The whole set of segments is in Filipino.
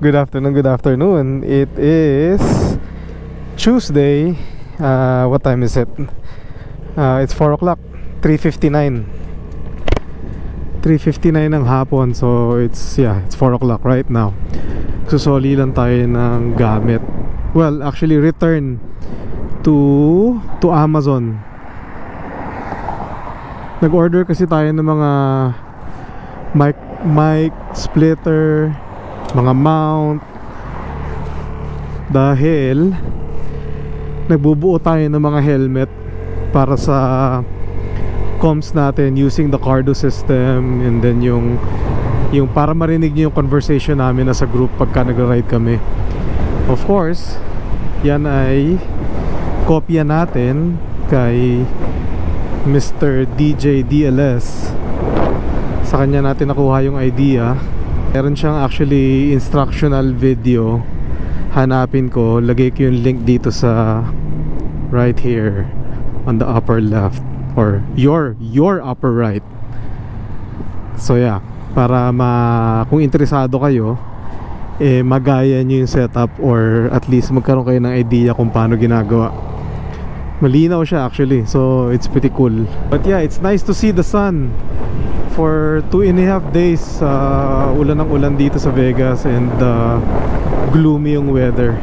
Good afternoon, good afternoon. It is Tuesday. What time is it? It's 4 o'clock, 3:59. 3:59 ng hapon. So it's 4 o'clock right now. Susoli lang tayo ng gamit. Well, actually return to Amazon. Nag-order kasi tayo ng mga mic splitter, mga mount, dahil nagbubuo tayo ng mga helmet para sa comms natin using the Cardo system, and then yung para marinig nyo yung conversation namin as a group pagka nagra-ride kami. Of course, yan ay kopya natin kay Mr. DJ DLS. Sa kanya natin nakuha yung idea. Meron siyang actually instructional video. Hanapin ko, lagay ko yung link dito sa right here on the upper left, or your upper right. So yeah, para kung interesado kayo, magaya nyo yung setup, or at least magkaroon kayo ng idea kung paano ginagawa. Malinaw siya actually, so it's pretty cool. But yeah, it's nice to see the sun. For 2.5 days, ulan ng ulan dito sa Vegas, and gloomy yung weather.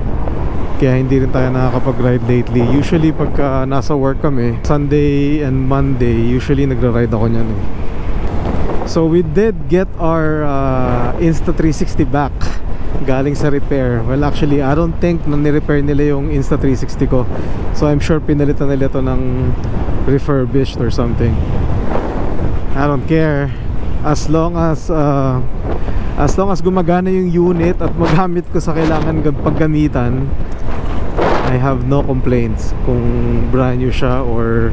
Kaya hindi rin tayo nakakapag-ride lately. Usually pagka nasa work kami, Sunday and Monday, usually nagra-ride ako niyan eh. So we did get our Insta360 back galing sa repair. Well, actually I don't think na ni-repair nila yung Insta360 ko. So I'm sure pinalitan nila ito ng refurbished or something. I don't care, as long as gumagana yung unit at magamit ko sa kailangan paggamitan, I have no complaints kung brand new siya or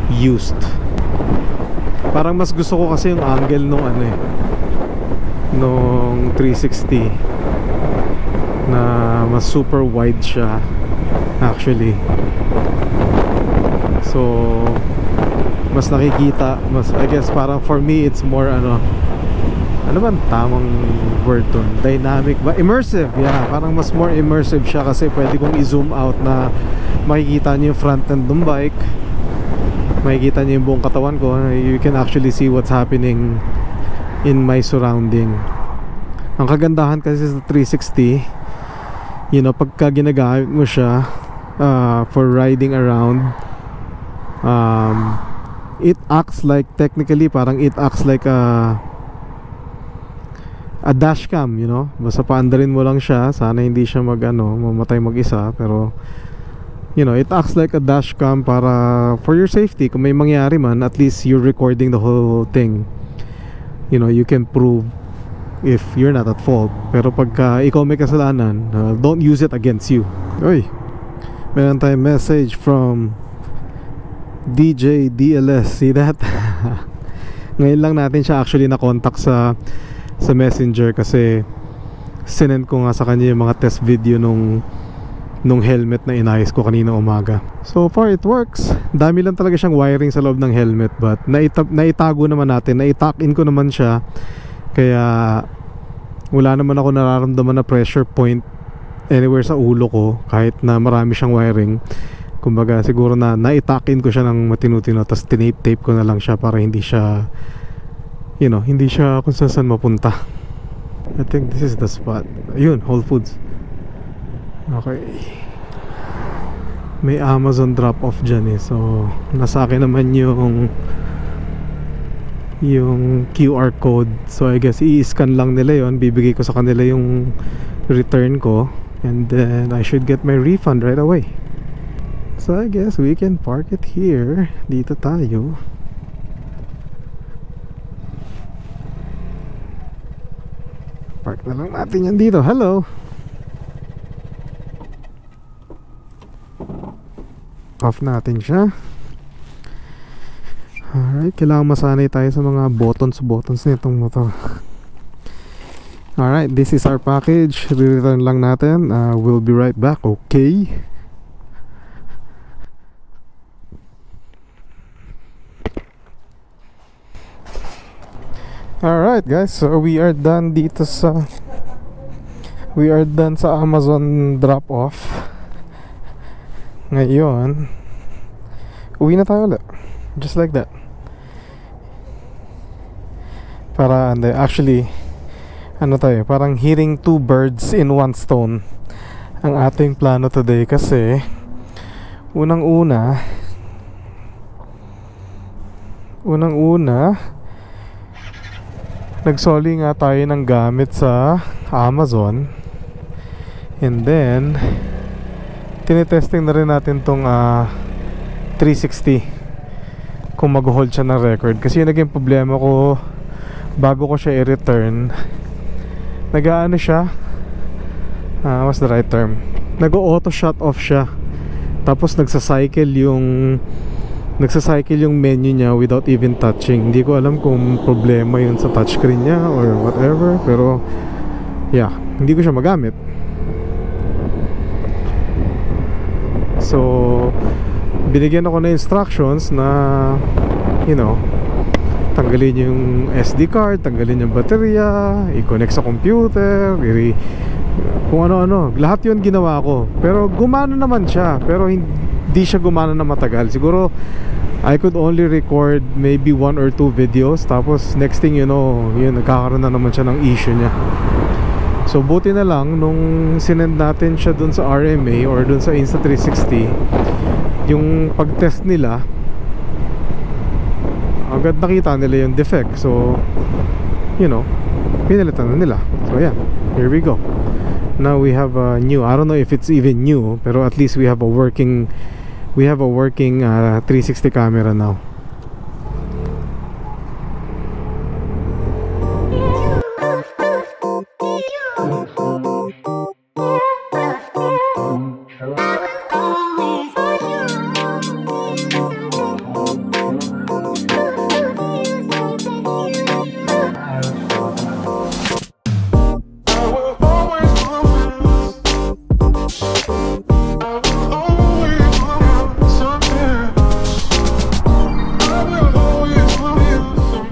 used. Parang mas gusto ko kasi yung angle nung nung 360, na mas super wide siya actually. So mas nakikita, I guess parang for me it's more ano bang tamang word dun? Dynamic ba? Immersive, yeah. Parang mas more immersive siya kasi pwede kong i-zoom out na makikita niyo yung front end ng bike, makikita niyo yung buong katawan ko. You can actually see what's happening in my surrounding. Ang kagandahan kasi sa 360, pagka ginagamit mo siya for riding around, it acts like, technically parang it acts like a dash cam, basta paandarin mo lang siya. Sana hindi siya mamatay mag-isa, pero it acts like a dash cam para for your safety. Kung may mangyari man, at least you're recording the whole thing. You can prove if you're not at fault. Pero pagka ikaw may kasalanan, don't use it against you. Oy, meron tayong message from DJ DLS, see that? Ngayon lang natin siya actually na-contact sa Messenger, kasi sinend ko nga sa kanya yung mga test video nung helmet na inayos ko kanina umaga. So far it works. Dami lang talaga siyang wiring sa loob ng helmet, but naitago naman natin, naituck in ko naman siya. Kaya wala naman ako nararamdaman na pressure point anywhere sa ulo ko, kahit na marami siyang wiring. Kumbaga siguro na naitakin ko siya ng matino-tino, tapos tinape ko na lang siya para hindi siya hindi siya kung saan mapunta. I think this is the spot. Ayun, Whole Foods. Okay, may Amazon drop off dyan eh. So nasa akin naman yung QR code. So I guess i-scan lang nila yon, bibigay ko sa kanila yung return ko, and then I should get my refund right away. So I guess we can park it here. Dito tayo. Park na lang natin yan dito. Hello. Off natin siya. Alright, kailangan masanay tayo sa mga buttons nitong motor. Alright, this is our package. Re-return lang natin. We'll be right back. Okay. Alright guys, so we are done dito sa Amazon drop off. Ngayon uwi na tayo ulit. Just like that. Actually ano tayo, parang hitting two birds in one stone ang ating plano today, kasi unang-una nagsoli nga tayo ng gamit sa Amazon, and then tinetesting na rin natin tong 360 kung mag-hold siya ng record. Kasi yung naging problema ko bago ko siya i-return, nag-aano siya, what's the right term, nag-auto shut off siya, tapos nagsacycle yung menu niya without even touching. Hindi ko alam kung problema yun sa touchscreen niya or whatever, pero yeah, hindi ko siya magamit. So binigyan ako ng instructions na, you know, tanggalin yung SD card, tanggalin yung baterya, i-connect sa computer, kung ano-ano. Lahat yun ginawa ko. Pero gumana naman siya, pero hindi siya gumana na matagal. Siguro I could only record maybe 1 or 2 videos, tapos next thing you know, yun, nagkakaroon na naman siya ng issue niya. So buti na lang nung sinend natin siya dun sa RMA or dun sa Insta360, yung pag-test nila, agad nakita nila yung defect. So you know, pinalitan na nila. So yeah, here we go. Now we have a new, I don't know if it's even new, pero at least we have a working 360 camera now.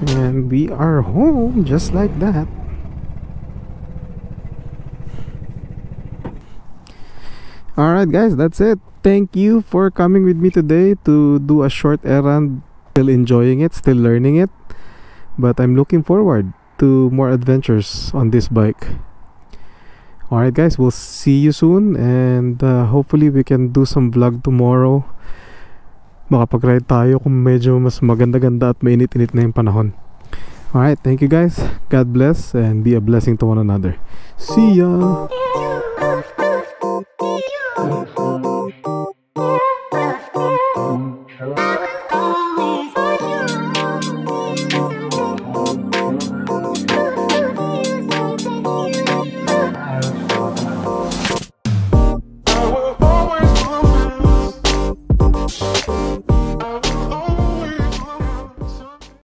And we are home just like that. Alright guys, that's it. Thank you for coming with me today to do a short errand. Still enjoying it, still learning it, but I'm looking forward to more adventures on this bike. Alright guys, we'll see you soon, and hopefully we can do some vlog tomorrow. Makapag-ride tayo kung medyo mas maganda-ganda at mainit-init na yung panahon. Alright, thank you guys. God bless and be a blessing to one another. See ya!